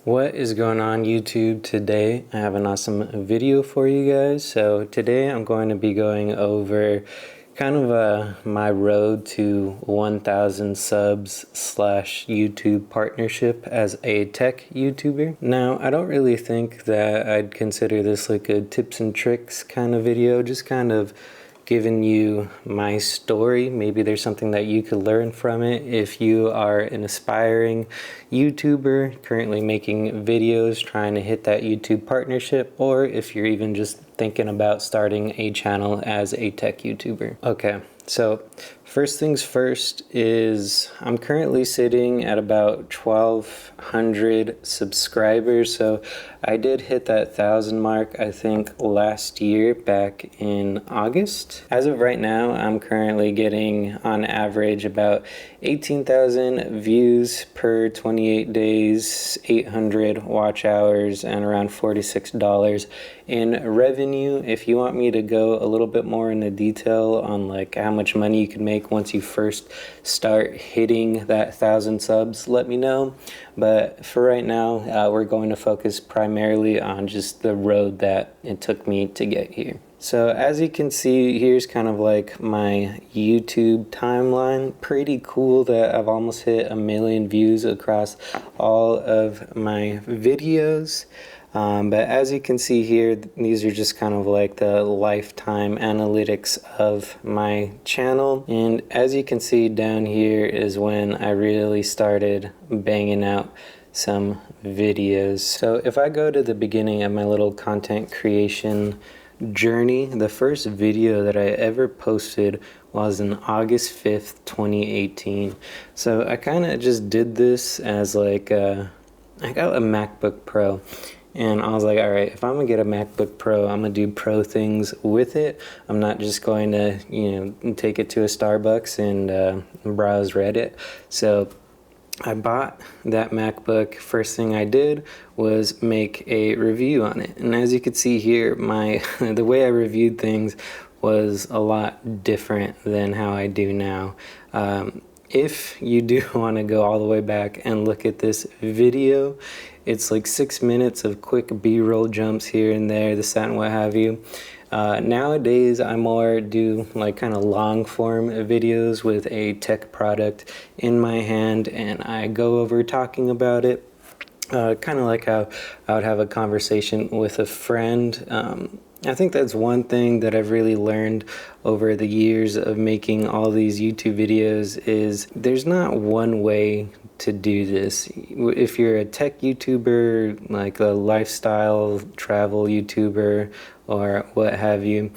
What is going on YouTube today? I have an awesome video for you guys. So today I'm going to be going over kind of my road to 1,000 subs / YouTube partnership as a tech YouTuber. Now, I don't really think that I'd consider this like a tips and tricks kind of video, just kind of giving you my story. Maybe there's something that you could learn from it if you are an aspiring YouTuber currently making videos trying to hit that YouTube partnership, or if you're even just thinking about starting a channel as a tech YouTuber. Okay, so first things first is I'm currently sitting at about 1,200 subscribers. So I did hit that 1,000 mark, I think, last year back in August. As of right now, I'm currently getting on average about 18,000 views per 28 days, 800 watch hours, and around $46 in revenue. If you want me to go a little bit more into detail on like how much money you can make once you first start hitting that 1,000 subs, let me know. But for right now, we're going to focus primarily on just the road that it took me to get here. So as you can see, here's kind of like my YouTube timeline. Pretty cool that I've almost hit 1 million views across all of my videos. But as you can see here, these are just kind of like the lifetime analytics of my channel. And as you can see down here is when I really started banging out some videos. So if I go to the beginning of my little content creation journey, the first video that I ever posted was on August 5th, 2018. So I kind of just did this as like I got a MacBook Pro. And I was like, all right, if I'm gonna get a MacBook Pro, I'm gonna do pro things with it. I'm not just going to, take it to a Starbucks and browse Reddit. So I bought that MacBook. First thing I did was make a review on it. And as you can see here, the way I reviewed things was a lot different than how I do now. If you do want to go all the way back and look at this video, it's like 6 minutes of quick B-roll jumps here and there, this, that, and what have you. Nowadays, I more do like kind of long form videos with a tech product in my hand, and I go over talking about it. Kind of like how I would have a conversation with a friend. I think that's one thing that I've really learned over the years of making all these YouTube videos is there's not one way to do this. If you're a tech YouTuber, like a lifestyle travel YouTuber or what have you,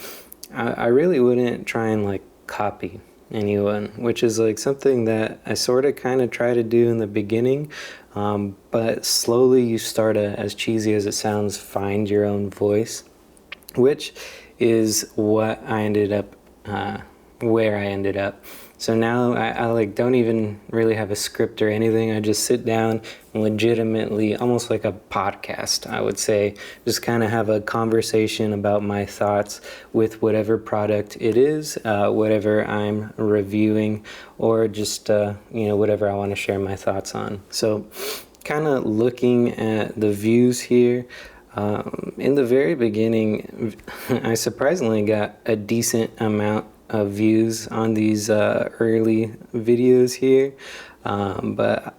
I really wouldn't try and like copy anyone, which is like something that I sort of kind of try to do in the beginning. But slowly you start to, as cheesy as it sounds, find your own voice, which is what I ended up, where I ended up. So now I like don't even really have a script or anything. I just sit down and legitimately, almost like a podcast, I would say, just kind of have a conversation about my thoughts with whatever product it is, whatever I'm reviewing, or just, whatever I want to share my thoughts on. So kind of looking at the views here, in the very beginning, I surprisingly got a decent amount of views on these early videos here, but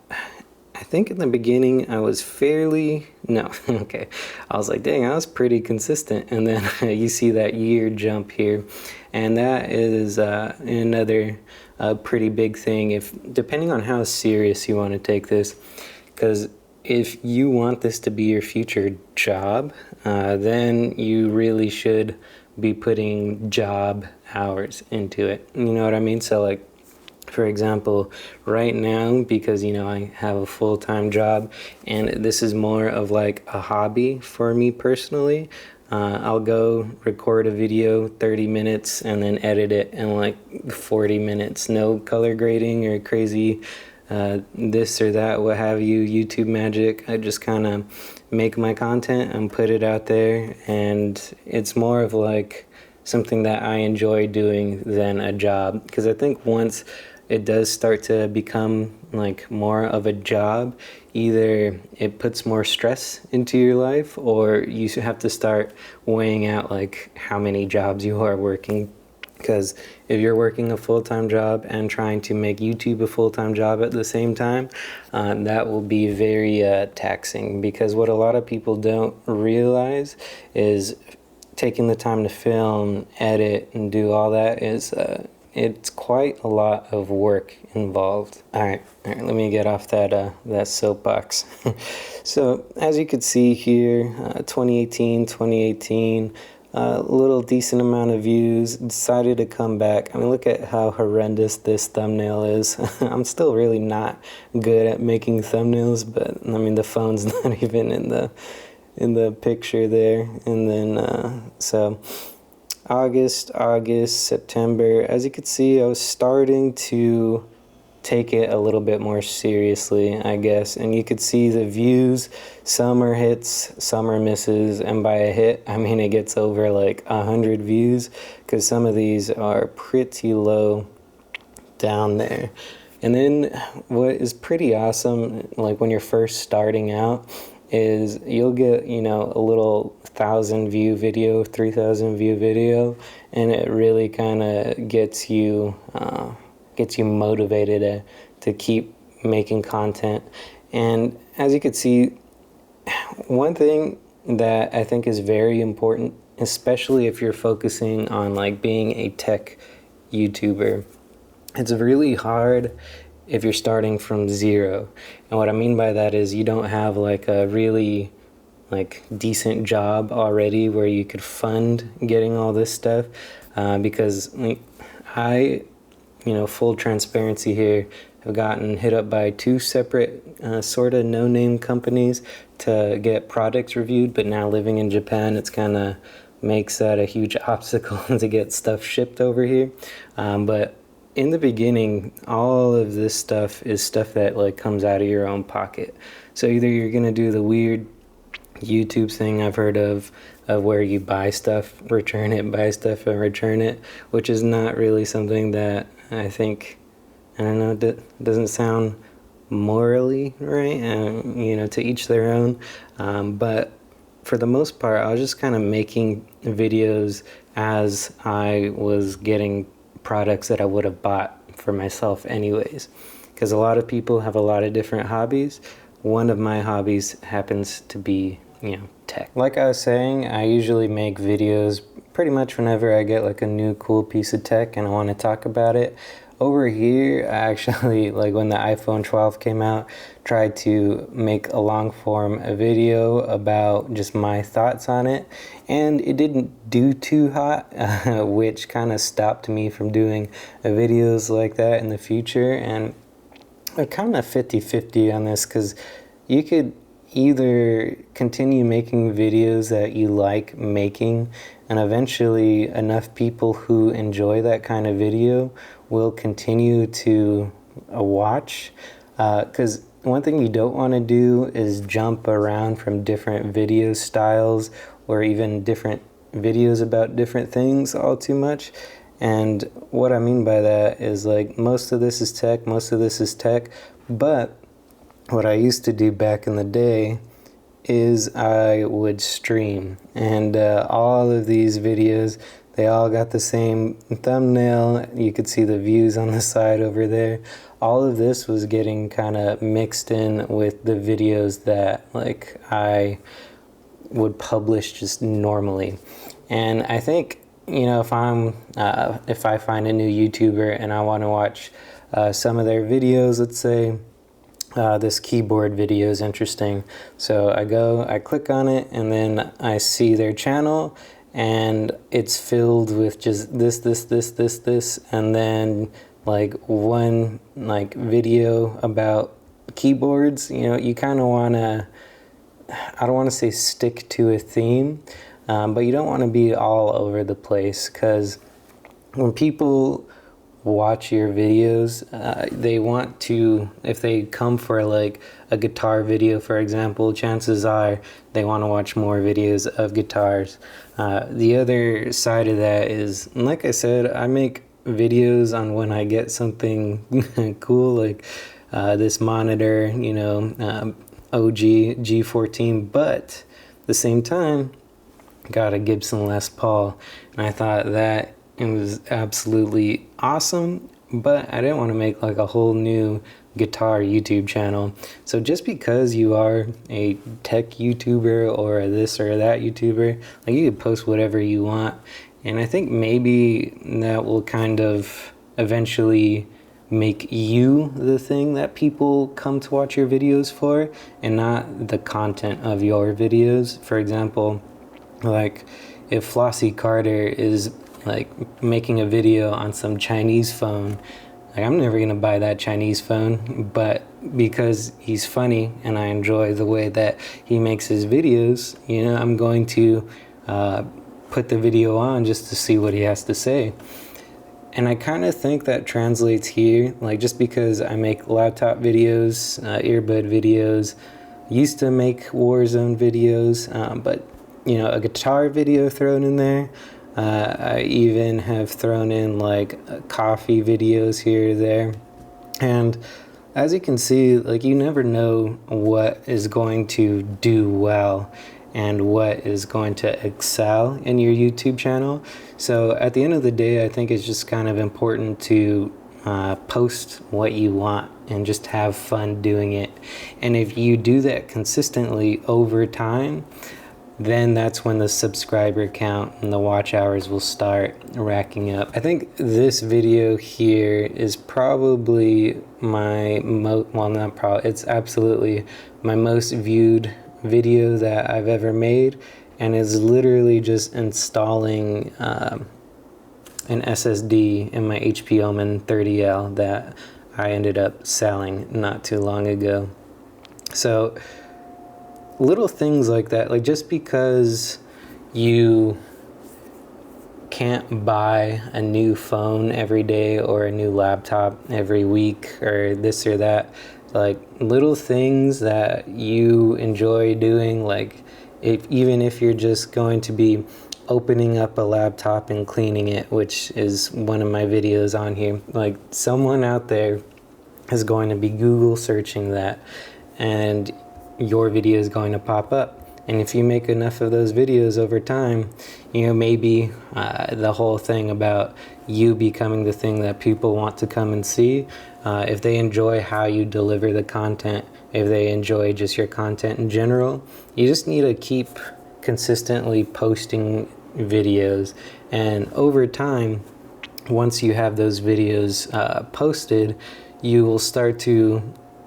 I think in the beginning I was I was like, dang, I was pretty consistent. And then you see that year jump here, and that is another pretty big thing, if depending on how serious you want to take this, because if you want this to be your future job, then you really should be putting job hours into it. You know what I mean? So like, for example, right now, because, I have a full-time job and this is more of like a hobby for me personally, I'll go record a video 30 minutes and then edit it in like 40 minutes. No color grading or crazy this or that, what have you, YouTube magic. I just kind of make my content and put it out there, and it's more of like something that I enjoy doing than a job, because I think once it does start to become like more of a job, either it puts more stress into your life, or you have to start weighing out like how many jobs you are working. Because if you're working a full-time job and trying to make YouTube a full-time job at the same time, that will be very taxing. Because what a lot of people don't realize is taking the time to film, edit, and do all that is it's quite a lot of work involved. All right, let me get off that soapbox. So as you could see here, 2018, little decent amount of views. Decided to come back. I mean, look at how horrendous this thumbnail is. I'm still really not good at making thumbnails, but I mean the phone's not even in the picture there. And then so August, September, as you could see, I was starting to take it a little bit more seriously, I guess. And you could see the views, some are hits, some are misses, and by a hit I mean it gets over like 100 views, because some of these are pretty low down there. And then what is pretty awesome, like when you're first starting out, is you'll get, you know, a little 1,000 view video, 3,000 view video, and it really kind of gets you motivated to keep making content. And as you can see, one thing that I think is very important, especially if you're focusing on like being a tech YouTuber, it's really hard if you're starting from zero. And what I mean by that is you don't have like a really like decent job already where you could fund getting all this stuff, because full transparency here, have gotten hit up by 2 separate sort of no-name companies to get products reviewed, but now living in Japan, it's kind of makes that a huge obstacle to get stuff shipped over here. But in the beginning, all of this stuff is stuff that like comes out of your own pocket. So either you're gonna do the weird YouTube thing I've heard of where you buy stuff, return it, buy stuff and return it, which is not really something that I think, I don't know, doesn't sound morally right, to each their own. But for the most part, I was just kind of making videos as I was getting products that I would have bought for myself anyways. Because a lot of people have a lot of different hobbies. One of my hobbies happens to be, tech. Like I was saying, I usually make videos pretty much whenever I get like a new cool piece of tech and I want to talk about it. Over here, I actually, like when the iPhone 12 came out, tried to make a long form video about just my thoughts on it, and it didn't do too hot, which kind of stopped me from doing videos like that in the future. And I'm kind of 50-50 on this, because you could either continue making videos that you like making, and eventually enough people who enjoy that kind of video will continue to watch, because one thing you don't want to do is jump around from different video styles or even different videos about different things all too much. And what I mean by that is like most of this is tech, but what I used to do back in the day is I would stream, and all of these videos, they all got the same thumbnail. You could see the views on the side over there. All of this was getting kind of mixed in with the videos that like I would publish just normally. And I think, if I find a new YouTuber and I want to watch some of their videos, let's say this keyboard video is interesting, so I click on it, and then I see their channel, and it's filled with just this, and then like one like video about keyboards. You kind of want to, I don't want to say stick to a theme, but you don't want to be all over the place, because when people watch your videos, they want to, if they come for like a guitar video, for example, chances are they want to watch more videos of guitars. The other side of that is, like I said, I make videos on when I get something cool, like this monitor, OG G14, but at the same time, got a Gibson Les Paul, and I thought that it was absolutely awesome, but I didn't want to make like a whole new guitar YouTube channel. So just because you are a tech YouTuber or this or that YouTuber, like you can post whatever you want, and I think maybe that will kind of eventually make you the thing that people come to watch your videos for, and not the content of your videos. For example, like if Flossie Carter is like making a video on some Chinese phone, like I'm never gonna buy that Chinese phone, but because he's funny and I enjoy the way that he makes his videos, I'm going to put the video on just to see what he has to say. And I kind of think that translates here, like just because I make laptop videos, earbud videos, used to make Warzone videos, but a guitar video thrown in there. I even have thrown in like coffee videos here or there. And as you can see, like you never know what is going to do well and what is going to excel in your YouTube channel. So at the end of the day, I think it's just kind of important to post what you want and just have fun doing it. And if you do that consistently over time, then that's when the subscriber count and the watch hours will start racking up. I think this video here is probably it's absolutely my most viewed video that I've ever made, and is literally just installing an SSD in my HP Omen 30L that I ended up selling not too long ago. So little things like that, like just because you can't buy a new phone every day or a new laptop every week or this or that, like little things that you enjoy doing, like even if you're just going to be opening up a laptop and cleaning it, which is one of my videos on here, like someone out there is going to be Google searching that, and your video is going to pop up. And if you make enough of those videos over time, maybe the whole thing about you becoming the thing that people want to come and see, if they enjoy how you deliver the content, if they enjoy just your content in general, you just need to keep consistently posting videos. And over time, once you have those videos posted, you will start to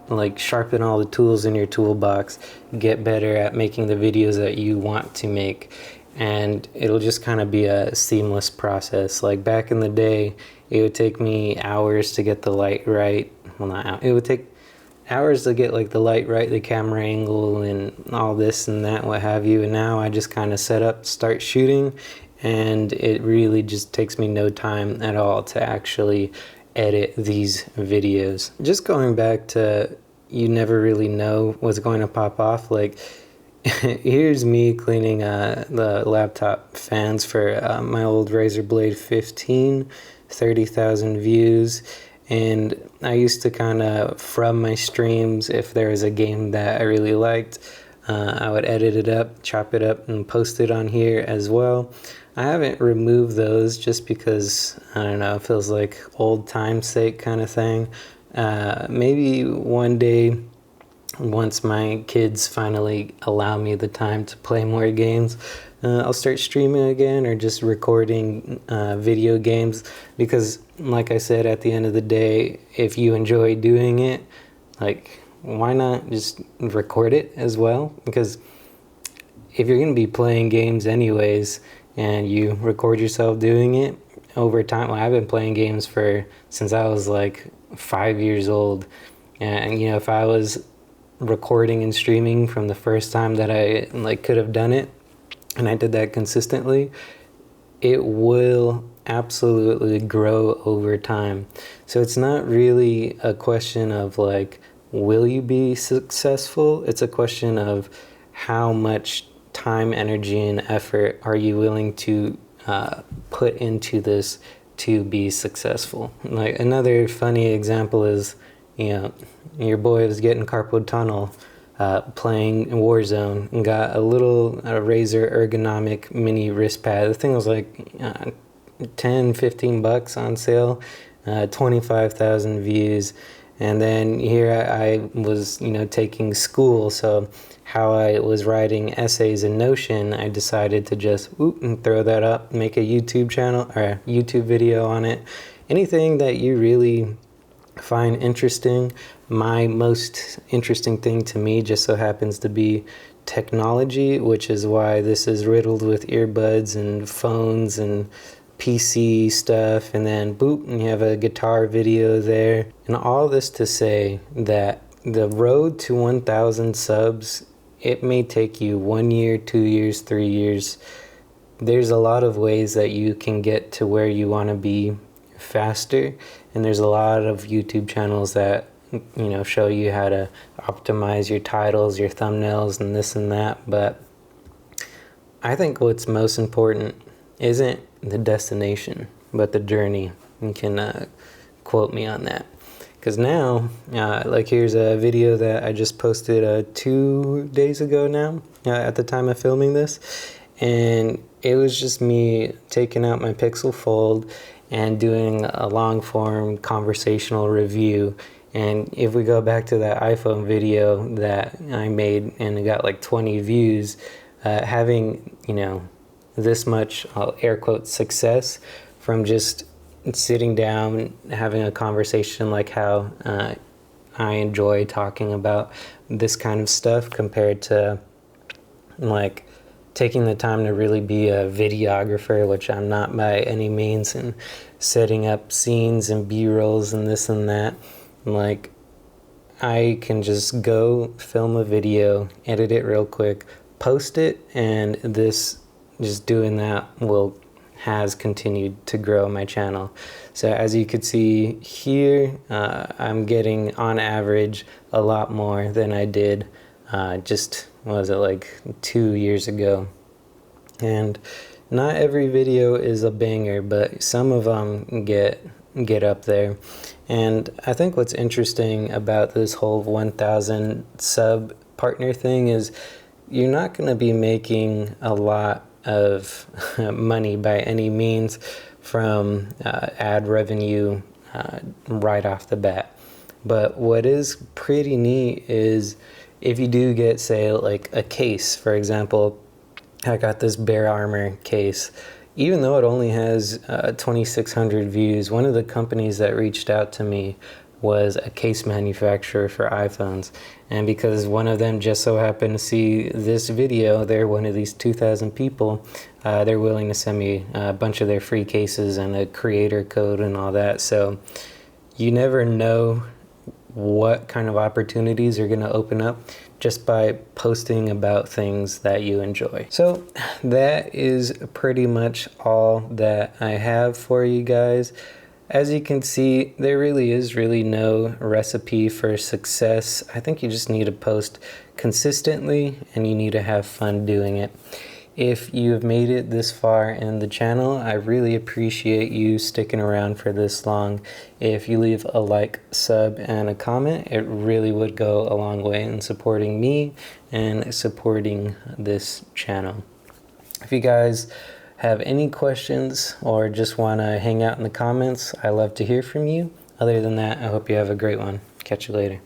like sharpen all the tools in your toolbox, get better at making the videos that you want to make, and it'll just kind of be a seamless process. Like back in the day, it would take me hours to get the light right. Well, not hours. It would take hours to get like the light right, the camera angle and all this and that, what have you. And now I just kind of set up, start shooting, and it really just takes me no time at all to actually edit these videos. Just going back to, you never really know what's going to pop off. Like here's me cleaning the laptop fans for my old Razer Blade 15, 30,000 views. And I used to kind of, from my streams, if there was a game that I really liked, I would edit it up, chop it up, and post it on here as well. I haven't removed those just because, I don't know, it feels like old time's sake kind of thing. Maybe one day, once my kids finally allow me the time to play more games, I'll start streaming again or just recording video games. Because like I said, at the end of the day, if you enjoy doing it, like why not just record it as well? Because if you're going to be playing games anyways and you record yourself doing it over time, well, I've been playing games since I was like 5 years old. And if I was recording and streaming from the first time that I like could have done it, and I did that consistently, it will absolutely grow over time. So it's not really a question of like, will you be successful? It's a question of how much time, energy, and effort are you willing to put into this to be successful. Like another funny example is, you know, your boy was getting carpal tunnel playing Warzone and got a little Razer ergonomic mini wrist pad. The thing was like 10, 15 bucks on sale, 25,000 views. And then here I was, you know, taking school, so how I was writing essays in Notion, I decided to just and throw that up, make a YouTube channel or a YouTube video on it. Anything that you really find interesting. My most interesting thing to me just so happens to be technology, which is why this is riddled with earbuds and phones and PC stuff, and then boop, and you have a guitar video there. And all this to say that the road to 1,000 subs, it may take you 1 year, 2 years, 3 years. There's a lot of ways that you can get to where you want to be faster, and there's a lot of YouTube channels that, you know, show you how to optimize your titles, your thumbnails, and this and that. But I think what's most important isn't the destination, but the journey. You can quote me on that. Because now, like here's a video that I just posted 2 days ago now, at the time of filming this. And it was just me taking out my Pixel Fold and doing a long form conversational review. And if we go back to that iPhone video that I made and it got like 20 views, having, you know, this much, I'll air quote, success from just sitting down, having a conversation like how I enjoy talking about this kind of stuff compared to like taking the time to really be a videographer, which I'm not by any means, and setting up scenes and B-rolls and this and that. Like, I can just go film a video, edit it real quick, post it, and this, just doing that has continued to grow my channel. So as you could see here, I'm getting on average a lot more than I did just, what was it, like 2 years ago. And not every video is a banger, but some of them get up there. And I think what's interesting about this whole 1,000 sub partner thing is you're not going to be making a lot of money by any means from ad revenue right off the bat. But what is pretty neat is if you do get, say, like a case, for example. I got this Bear Armor case. Even though it only has 2,600 views, one of the companies that reached out to me was a case manufacturer for iPhones. And because one of them just so happened to see this video, they're one of these 2,000 people, they're willing to send me a bunch of their free cases and a creator code and all that. So you never know what kind of opportunities are going to open up just by posting about things that you enjoy. So that is pretty much all that I have for you guys. As you can see, there really is no recipe for success. I think you just need to post consistently and you need to have fun doing it. If you have made it this far in the channel, I really appreciate you sticking around for this long. If you leave a like, sub, and a comment, it really would go a long way in supporting me and supporting this channel. If you guys have any questions or just want to hang out in the comments, I love to hear from you. Other than that, I hope you have a great one. Catch you later.